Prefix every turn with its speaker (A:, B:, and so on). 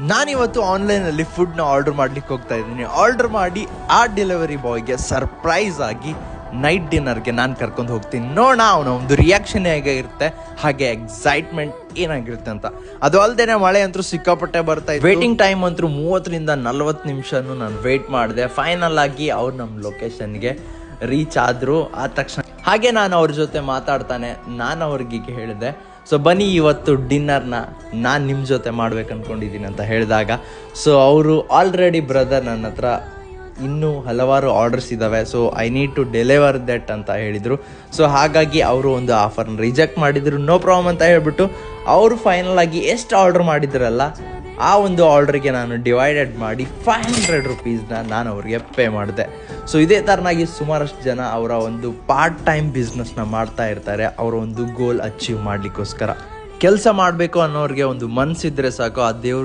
A: ನಾನಿವತ್ತು ಆನ್ಲೈನಲ್ಲಿ ಫುಡ್ನ ಆರ್ಡರ್ ಮಾಡ್ಲಿಕ್ಕೆ ಹೋಗ್ತಾ ಇದ್ದೀನಿ. ಆರ್ಡರ್ ಮಾಡಿ ಆ ಡೆಲಿವರಿ ಬಾಯ್ಗೆ ಸರ್ಪ್ರೈಸ್ ಆಗಿ ನೈಟ್ ಡಿನ್ನರ್ಗೆ ನಾನು ಕರ್ಕೊಂಡು ಹೋಗ್ತೀನಿ. ನೋಡೋಣ ಅವನ ಒಂದು ರಿಯಾಕ್ಷನ್ ಹೇಗಿರುತ್ತೆ, ಹಾಗೆ ಎಕ್ಸೈಟ್ಮೆಂಟ್ ಏನಾಗಿರುತ್ತೆ ಅಂತ. ಅದು ಅಲ್ಲದೆ ಮಳೆ ಅಂತೂ ಸಿಕ್ಕಾಪಟ್ಟೆ ಬರ್ತಾ ಇತ್ತು. ವೇಟಿಂಗ್ ಟೈಮ್ ಅಂತೂ 30ರಿಂದ 40 ನಿಮಿಷನೂ ನಾನು ವೇಟ್ ಮಾಡಿದೆ. ಫೈನಲ್ ಆಗಿ ಅವ್ರು ನಮ್ಮ ಲೊಕೇಶನ್ಗೆ ರೀಚ್ ಆದರು. ಆದ ತಕ್ಷಣ ಹಾಗೆ ನಾನು ಅವ್ರ ಜೊತೆ ಮಾತಾಡ್ತಾನೆ ನಾನು ಅವ್ರಿಗೆ ಹೇಳಿದೆ, ಸೊ ಬನ್ನಿ ಇವತ್ತು ಡಿನ್ನರ್ನ ನಾನು ನಿಮ್ಮ ಜೊತೆ ಮಾಡ್ಬೇಕು ಅಂದ್ಕೊಂಡಿದ್ದೀನಿ ಅಂತ ಹೇಳಿದಾಗ, ಸೊ ಅವರು ಆಲ್ರೆಡಿ ಬ್ರದರ್ ನನ್ನ ಹತ್ರ ಇನ್ನೂ ಹಲವಾರು ಆರ್ಡರ್ಸ್ ಇದ್ದಾವೆ, so I need to deliver that ಅಂತ ಹೇಳಿದರು. ಸೊ ಹಾಗಾಗಿ ಅವರು ಒಂದು ಆಫರ್ನ ರಿಜೆಕ್ಟ್ ಮಾಡಿದರು. ನೋ ಪ್ರಾಬ್ಲಮ್ ಅಂತ ಹೇಳ್ಬಿಟ್ಟು ಅವರು ಫೈನಲ್ ಆಗಿ ಎಷ್ಟು ಆರ್ಡರ್ ಮಾಡಿದ್ರಲ್ಲ ಆ ಒಂದು ಆರ್ಡ್ರಿಗೆ ನಾನು ಡಿವೈಡೆಡ್ ಮಾಡಿ 500 ರುಪೀಸ್ನ ನಾನು ಅವ್ರಿಗೆ ಪೇ ಮಾಡಿದೆ. ಸೊ ಇದೇ ಥರನಾಗಿ ಸುಮಾರಷ್ಟು ಜನ ಅವರ ಒಂದು ಪಾರ್ಟ್ ಟೈಮ್ ಬಿಸ್ನೆಸ್ನ ಮಾಡ್ತಾ ಇರ್ತಾರೆ. ಅವರ ಒಂದು ಗೋಲ್ ಅಚೀವ್ ಮಾಡಲಿಕ್ಕೋಸ್ಕರ ಕೆಲಸ ಮಾಡಬೇಕು ಅನ್ನೋರಿಗೆ ಒಂದು ಮನಸ್ಸಿದ್ರೆ ಸಾಕು, ಆ ದೇವರು